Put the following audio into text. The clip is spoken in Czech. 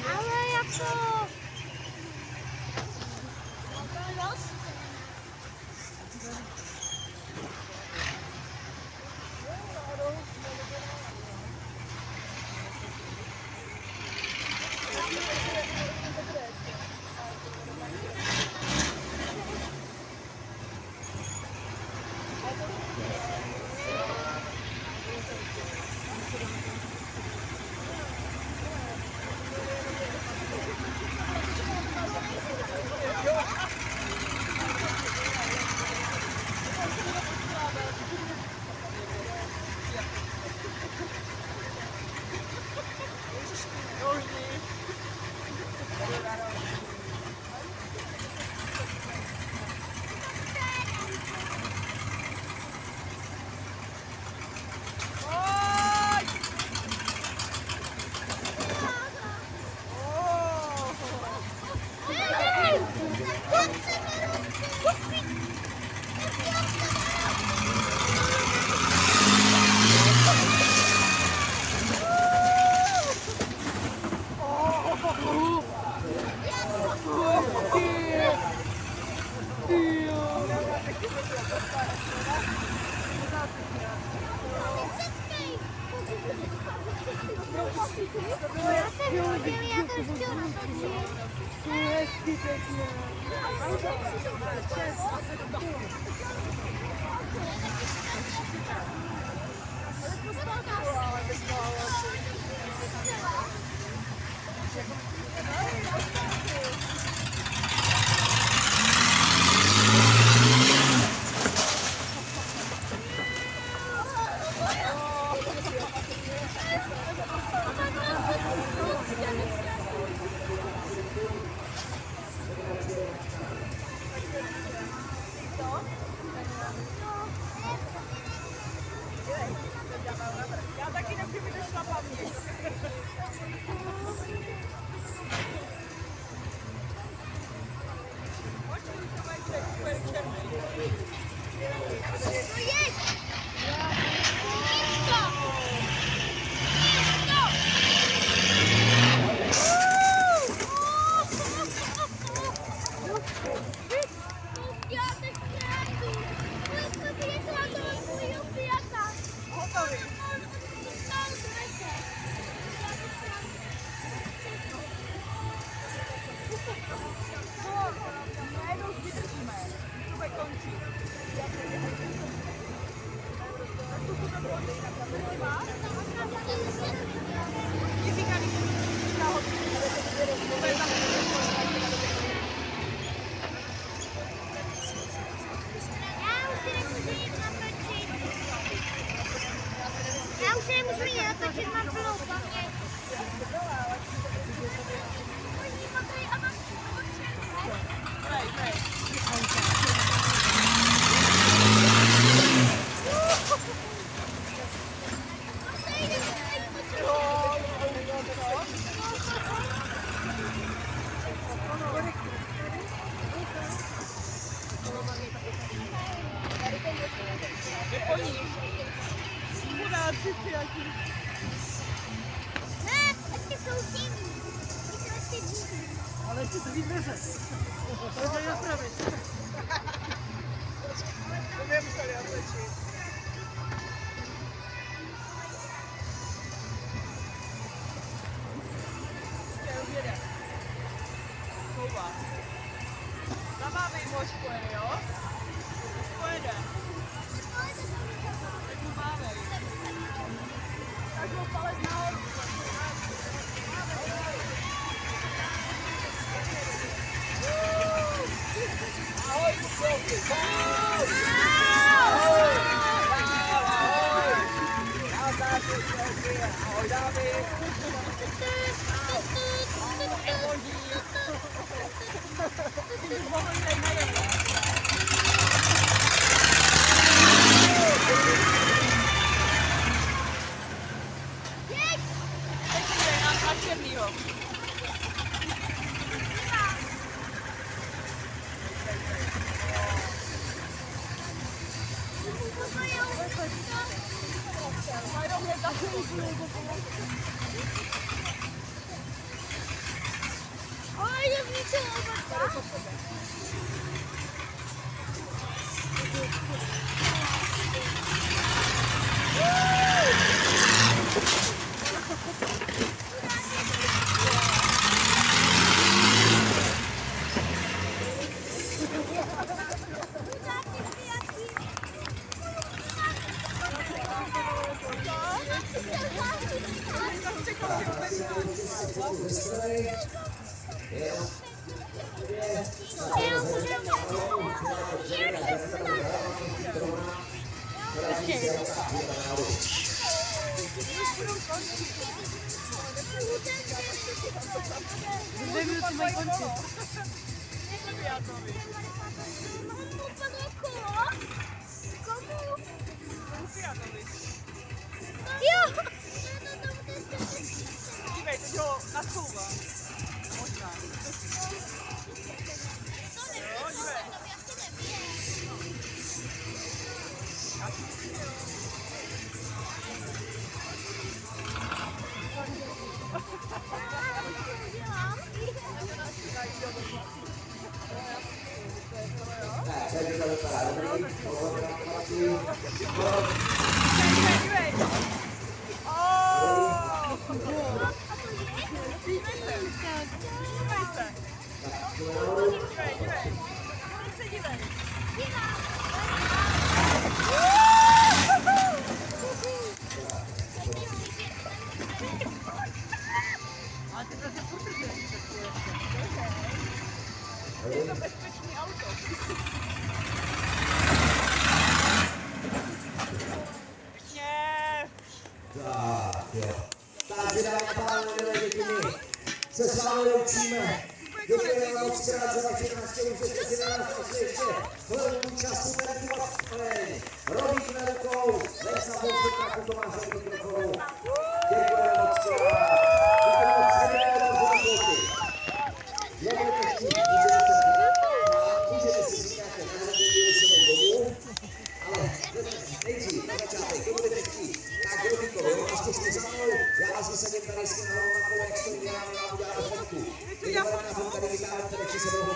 Ale jako... Já jsem viděl, já to ještě natočím. To je hezky pěkně. Já tak Ne, ještě jsou divní. Ještě divní. Ale ještě to víc neřeš. To je napravit. To mě museli otočit. Kouba. Za vámi mož pojede, jo? Pojede. Tak mu máme. Tak mu palec nahoru. Ahoj, kukovky. Ahoj. Ahoj. Ahoj. Nazdar, kukovky. Ahoj, dámy. Ahoj, Oj, já zničila Dvě minuty mají končit. Jo! Dívej, teď ho nacouvá. Možná. Jo, dívej. Je to bezpečný auto. Tak jo. Takže dámy a pánové, děkuji. Se s vámi loučíme. Děkujeme moc krát za vaši návštěvu, že jste si na nás našli ještě hlednou času meditovat. Robík na rukou, Lex na postupná Tomáše od mikrofonu. Děkujeme moc krát. Děkujeme moc krát za pozornosti. Nebudete chtít, můžete si říct nějaké náhradní díly sebou domů, ale nejdřív, na začátek, to budete chtít. Tak Robíkovi, jo, a zkušte za mnou, já vás vysadím tady s tím nahoru na kole, jak to uděláme, já udělám fotku. Vy to tady vytáhnete, tak si se budou